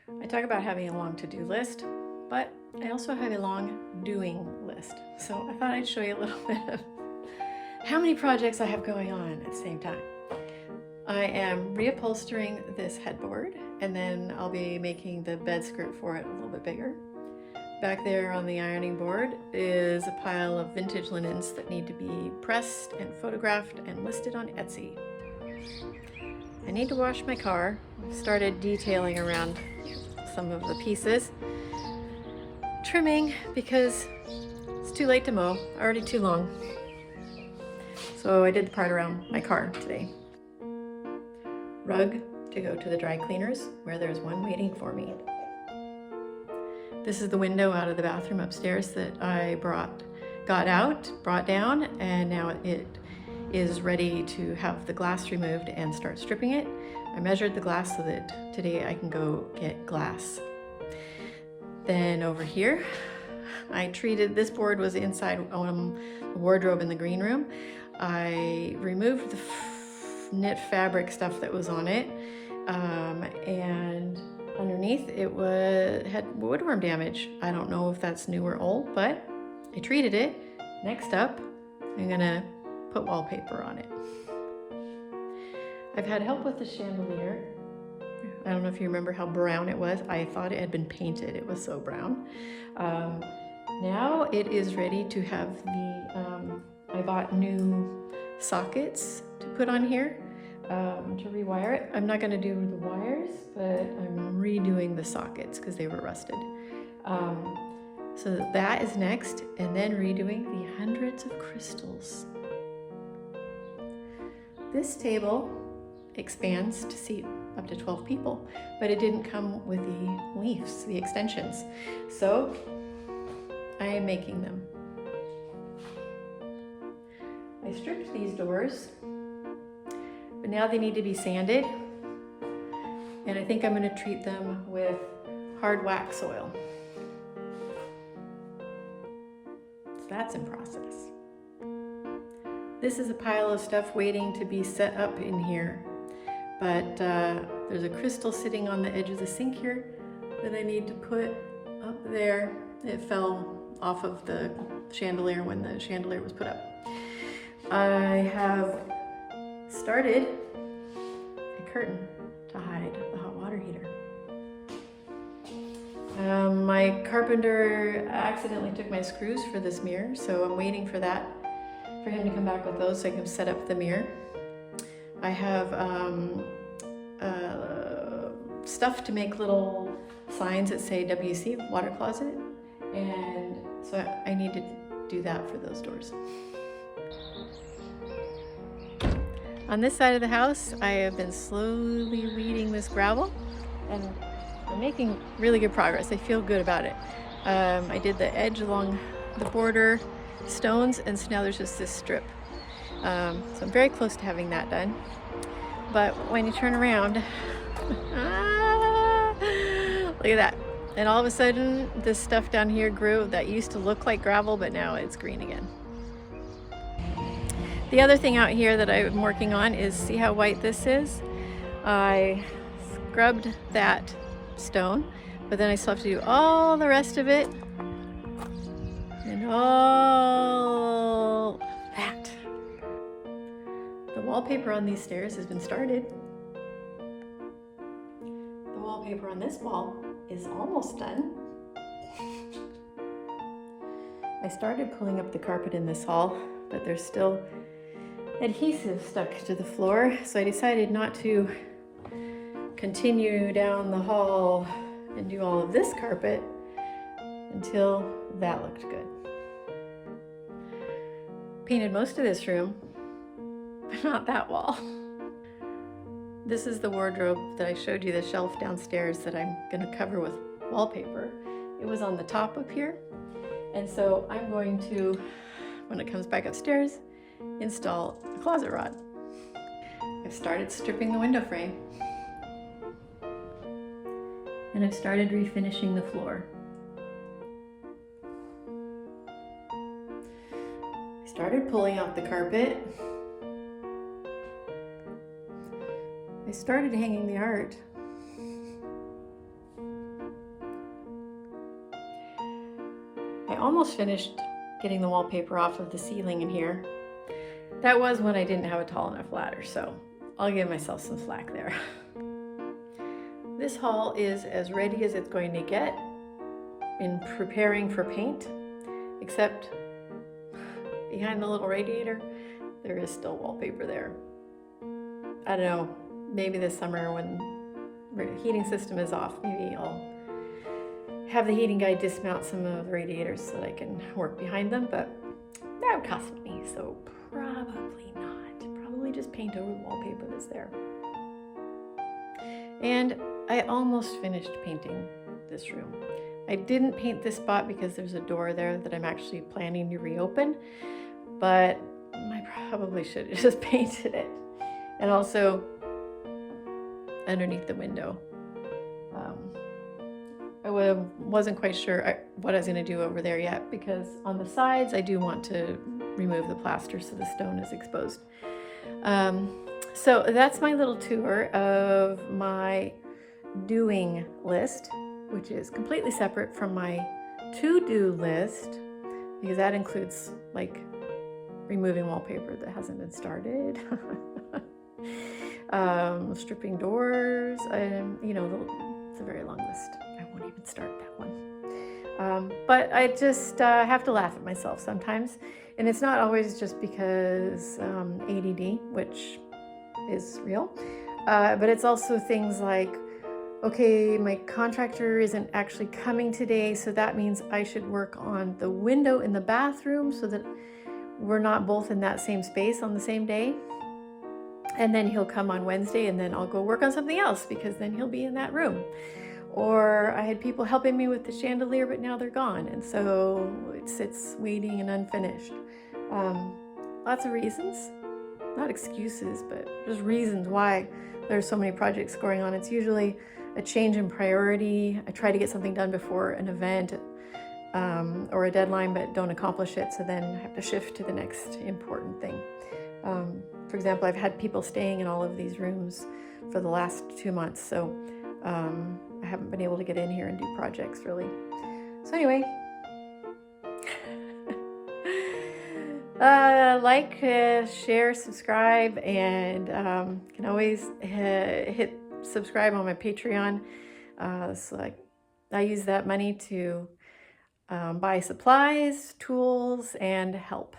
I talk about having a long to-do list, but I also have a long doing list. So I thought I'd show you a little bit of how many projects I have going on at the same time. I am reupholstering this headboard, and then I'll be making the bed skirt for it a little bit bigger. Back there on the ironing board is a pile of vintage linens that need to be pressed and photographed and listed on Etsy. I need to wash my car. I've started detailing around some of the pieces. Trimming because it's too late to mow, already too long. So I did the part around my car today. Rug to go to the dry cleaners where there's one waiting for me. This is the window out of the bathroom upstairs that I brought down, and now it is ready to have the glass removed and start stripping it. I measured the glass so that today I can go get glass. Then over here, I treated, this board was inside a wardrobe in the green room. I removed the knit fabric stuff that was on it, and underneath it had woodworm damage. I don't know if that's new or old, but I treated it. Next up, I'm gonna put wallpaper on it. I've had help with the chandelier. I don't know if you remember how brown it was. I thought it had been painted. It was so brown. Now it is ready to have I bought new sockets to put on here to rewire it. I'm not gonna do the wires, but I'm redoing the sockets because they were rusted. So that is next, and then redoing the hundreds of crystals. This table expands to seat up to 12 people, but it didn't come with the leaves, the extensions. So I am making them. I stripped these doors, but now they need to be sanded, and I think I'm going to treat them with hard wax oil. So that's in process. This is a pile of stuff waiting to be set up in here, but there's a crystal sitting on the edge of the sink here that I need to put up there. It fell off of the chandelier when the chandelier was put up. I have started a curtain to hide the hot water heater. My carpenter accidentally took my screws for this mirror, so I'm waiting for him to come back with those so I can set up the mirror. I have stuff to make little signs that say WC, water closet, and so I need to do that for those doors. On this side of the house, I have been slowly weeding this gravel, and I'm making really good progress. I feel good about it. I did the edge along the border stones, and so now there's just this strip. So I'm very close to having that done. But when you turn around, look at that. And all of a sudden, this stuff down here grew that used to look like gravel, but now it's green again. The other thing out here that I'm working on is, see how white this is? I scrubbed that stone, but then I still have to do all the rest of it and all of that. The wallpaper on these stairs has been started. The wallpaper on this wall is almost done. I started pulling up the carpet in this hall, but there's still adhesive stuck to the floor, so I decided not to continue down the hall and do all of this carpet until that looked good. Painted most of this room, but not that wall. This is the wardrobe that I showed you, the shelf downstairs that I'm going to cover with wallpaper. It was on the top up here, and so I'm going to, when it comes back upstairs, install a closet rod. I've started stripping the window frame, and I've started refinishing the floor. I started pulling out the carpet. I started hanging the art. almost finished getting the wallpaper off of the ceiling in here. That was when I didn't have a tall enough ladder, so I'll give myself some slack there. This hall is as ready as it's going to get in preparing for paint, except behind the little radiator, there is still wallpaper there. I don't know, maybe this summer when the heating system is off, maybe I'll have the heating guy dismount some of the radiators so that I can work behind them, but that would cost money, so probably not. Probably just paint over the wallpaper that's there. And I almost finished painting this room. I didn't paint this spot because there's a door there that I'm actually planning to reopen, but I probably should have just painted it. And also underneath the window. I wasn't quite sure what I was going to do over there yet, because on the sides I do want to remove the plaster so the stone is exposed. So that's my little tour of my doing list, which is completely separate from my to-do list, because that includes like removing wallpaper that hasn't been started, stripping doors, you know, it's a very long list. I won't even start that one. But I just have to laugh at myself sometimes, and it's not always just because ADD, which is real, but it's also things like, okay, my contractor isn't actually coming today, so that means I should work on the window in the bathroom so that we're not both in that same space on the same day. And then he'll come on Wednesday, and then I'll go work on something else because then he'll be in that room. Or I had people helping me with the chandelier, but now they're gone, and so it sits waiting and unfinished. Lots of reasons, not excuses, but just reasons why there's so many projects going on. It's usually a change in priority. I try to get something done before an event or a deadline, but don't accomplish it, so then I have to shift to the next important thing. For example, I've had people staying in all of these rooms for the last 2 months, so I haven't been able to get in here and do projects really. So anyway, like, share, subscribe, and can always hit subscribe on my Patreon. So I use that money to buy supplies, tools, and help.